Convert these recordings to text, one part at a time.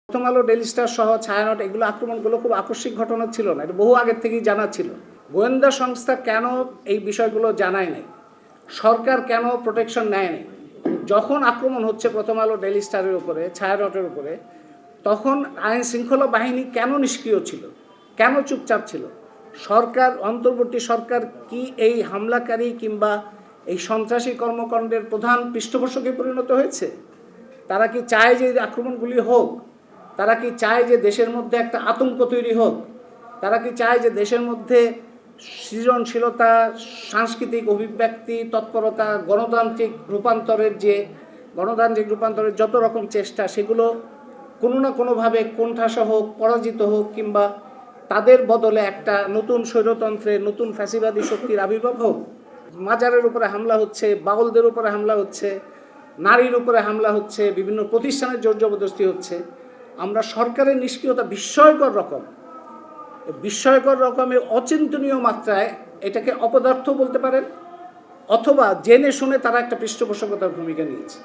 প্রথম আলো, daily star সহ ছায়ানট এগুলো আক্রমণগুলো খুব আকস্মিক ঘটনা ছিল না, এটা বহু আগের থেকেই জানা ছিল। গোয়েন্দা সংস্থা কেন এই বিষয়গুলো জানায় নাই, সরকার কেন প্রোটেকশন নেয় নাই? যখন আক্রমণ হচ্ছে প্রথম আলো, ডেইলি স্টারের উপরে, ছায়ানটের উপরে, তখন আইন শৃঙ্খলা বাহিনী কেন নিষ্ক্রিয় ছিল, কেন চুপচাপ ছিল? সরকার, অন্তর্বর্তী সরকার কি এই হামলাকারী কিংবা এই সন্ত্রাসী কর্মকাণ্ডের প্রধান পৃষ্ঠপোষকে পরিণত হয়েছে? তারা কি চায় যে আক্রমণগুলি হোক? তারা কি চায় যে দেশের মধ্যে একটা আতঙ্ক তৈরি হোক? তারা কি চায় যে দেশের মধ্যে সৃজনশীলতা, সাংস্কৃতিক অভিব্যক্তি, তৎপরতা, গণতান্ত্রিক রূপান্তরের যত রকম চেষ্টা, সেগুলো কোনো না কোনোভাবে কোণঠাসা হোক, পরাজিত হোক, কিংবা তাদের বদলে একটা নতুন স্বৈরতন্ত্রের, নতুন ফ্যাসিবাদী শক্তির আবির্ভাব হোক? মাজারের উপরে হামলা হচ্ছে, বাউলদের উপরে হামলা হচ্ছে, নারীর উপরে হামলা হচ্ছে, বিভিন্ন প্রতিষ্ঠানের জোর জবরদস্তি হচ্ছে। আমরা সরকারের নিষ্ক্রিয়তা বিস্ময়কর রকমের অচিন্তনীয় মাত্রায় এটাকে অপদার্থ বলতে পারেন, অথবা জেনে শুনে তারা একটা পৃষ্ঠপোষকতার ভূমিকা নিয়েছে।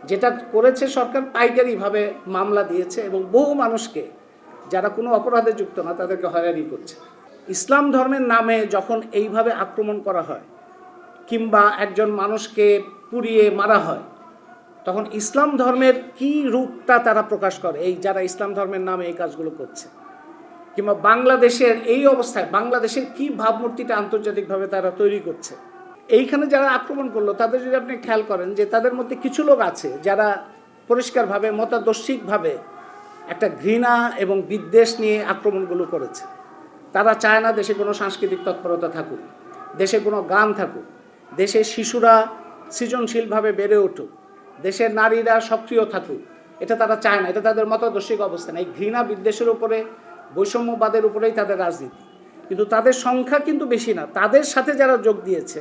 যেটা করেছে সরকার, পাইকারিভাবে মামলা দিয়েছে এবং বহু মানুষকে, যারা কোনো অপরাধে যুক্ত না, তাদেরকে হয়রানি করছে। ইসলাম ধর্মের নামে যখন এইভাবে আক্রমণ করা হয় কিংবা একজন মানুষকে পুড়িয়ে মারা হয়, তখন ইসলাম ধর্মের কি রূপটা তারা প্রকাশ করে, এই যারা ইসলাম ধর্মের নামে এই কাজগুলো করছে? কিংবা বাংলাদেশের এই অবস্থায় বাংলাদেশের কি ভাবমূর্তিটা আন্তর্জাতিকভাবে তারা তৈরি করছে? এইখানে যারা আক্রমণ করলো, তাদের যদি আপনি খেয়াল করেন যে তাদের মধ্যে কিছু লোক আছে যারা পরিষ্কারভাবে মতাদর্শিকভাবে একটা ঘৃণা এবং বিদ্বেষ নিয়ে আক্রমণগুলো করেছে। তারা চায় না দেশে কোনো সাংস্কৃতিক তৎপরতা থাকুক, দেশে কোনো গান থাকুক, দেশের শিশুরা সৃজনশীলভাবে বেড়ে উঠুক, দেশের নারীরা সক্রিয় থাকুক। এটা তারা চায় না, এটা তাদের মতাদর্শিক অবস্থান। এই ঘৃণা বিদ্বেষের উপরে, বৈষম্যবাদের উপরেই তাদের রাজনীতি। কিন্তু তাদের সংখ্যা কিন্তু বেশি না। তাদের সাথে যারা যোগ দিয়েছে,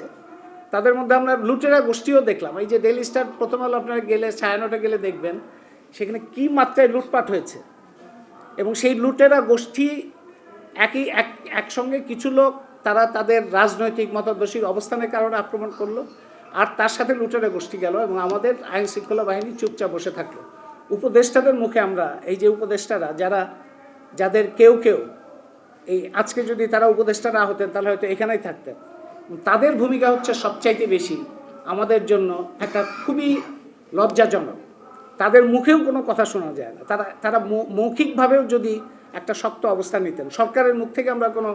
তাদের মধ্যে আমরা লুটেরা গোষ্ঠীও দেখলাম। এই যে ডেইলি স্টার, প্রথম আলো আপনারা গেলে, ছায়ানটে গেলে দেখবেন সেখানে কী মাত্রায় লুটপাট হয়েছে। এবং সেই লুটেরা গোষ্ঠী একসঙ্গে কিছু লোক, তারা তাদের রাজনৈতিক মতাদর্শিক অবস্থানের কারণে আক্রমণ করলো, আর তার সাথে লুটেরা গোষ্ঠী গেল এবং আমাদের আইন শৃঙ্খলা বাহিনী চুপচাপ বসে থাকলো। উপদেষ্টাদের মুখে আমরা, এই যে উপদেষ্টারা, যাদের কেউ এই আজকে যদি তারা উপদেষ্টা না হতেন তাহলে হয়তো এখানেই থাকতেন, তাদের ভূমিকা হচ্ছে সবচাইতে বেশি আমাদের জন্য একটা খুবই লজ্জাজনক। তাদের মুখেও কোনো কথা শোনা যায় না। তারা মৌখিকভাবেও যদি একটা শক্ত অবস্থান নিতেন, সরকারের মুখ থেকে আমরা কোনো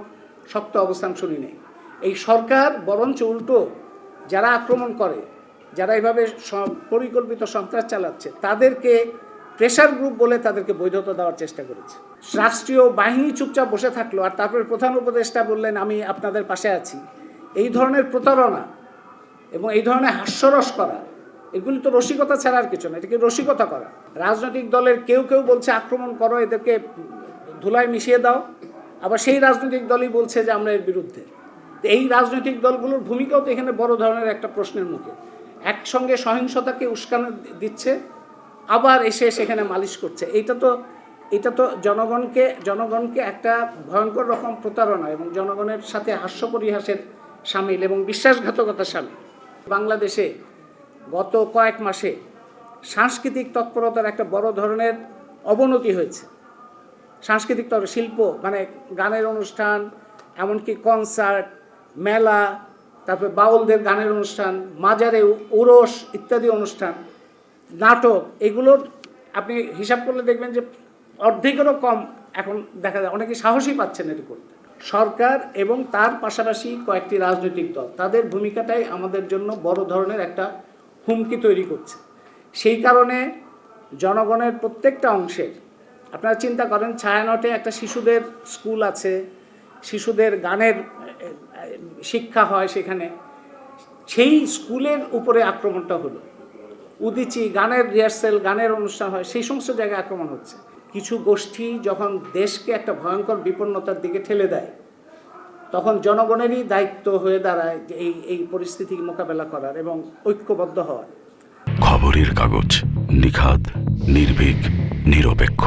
শক্ত অবস্থান শুনি নাই। এই সরকার বরঞ্চ উল্টো, যারা আক্রমণ করে, যারা এইভাবে পরিকল্পিত সন্ত্রাস চালাচ্ছে, তাদেরকে প্রেশার গ্রুপ বলে তাদেরকে বৈধতা দেওয়ার চেষ্টা করেছে। রাষ্ট্রীয় বাহিনী চুপচাপ বসে থাকলো, আর তারপরে প্রধান উপদেষ্টা বললেন আমি আপনাদের পাশে আছি। এই ধরনের প্রতারণা এবং এই ধরনের হাস্যরস করা, এগুলি তো রসিকতা ছাড়া আর কিছু না। এটাকে রসিকতা করা। রাজনৈতিক দলের কেউ বলছে আক্রমণ করো, এদেরকে ধুলায় মিশিয়ে দাও, আবার সেই রাজনৈতিক দলই বলছে যে আমরা এর বিরুদ্ধে। এই রাজনৈতিক দলগুলোর ভূমিকাও তো এখানে বড় ধরনের একটা প্রশ্নের মুখে। একসঙ্গে সহিংসতাকে উস্কানো দিচ্ছে, আবার এসে সেখানে মালিশ করছে। এটা তো জনগণকে একটা ভয়ঙ্কর রকম প্রতারণা এবং জনগণের সাথে হাস্য পরিহাসের সামিল এবং বিশ্বাসঘাতকতার সামিল। বাংলাদেশে গত কয়েক মাসে সাংস্কৃতিক তৎপরতার একটা বড় ধরনের অবনতি হয়েছে। সাংস্কৃতিক শিল্প, মানে গানের অনুষ্ঠান, এমনকি কনসার্ট, মেলা, তারপরে বাউলদের গানের অনুষ্ঠান, মাজারে উরস ইত্যাদি অনুষ্ঠান, নাটক, এগুলোর আপনি হিসাব করলে দেখবেন যে অর্ধেকেরও কম এখন দেখা যায়। অনেকে সাহসই পাচ্ছেন এটি করতে। সরকার এবং তার পাশাপাশি কয়েকটি রাজনৈতিক দল, তাদের ভূমিকাটাই আমাদের জন্য বড় ধরনের একটা হুমকি তৈরি করছে। সেই কারণে জনগণের প্রত্যেকটা অংশের, আপনারা চিন্তা করেন, ছায়ানটে একটা শিশুদের স্কুল আছে, শিশুদের গানের শিক্ষা হয় সেখানে, সেই স্কুলের উপরে আক্রমণটা হলো। উদিচি গানের রিহার্সেল, গানের অনুষ্ঠান হয়, সেই সমস্ত জায়গায় আক্রমণ হচ্ছে। কিছু গোষ্ঠী যখন দেশকে একটা ভয়ঙ্কর বিপন্নতার দিকে ঠেলে দেয়, তখন জনগণেরই দায়িত্ব হয়ে দাঁড়ায় যে এই পরিস্থিতি মোকাবেলা করার এবং ঐক্যবদ্ধ হওয়ার। খবরের কাগজ, নিখাদ, নির্ভীক, নিরপেক্ষ।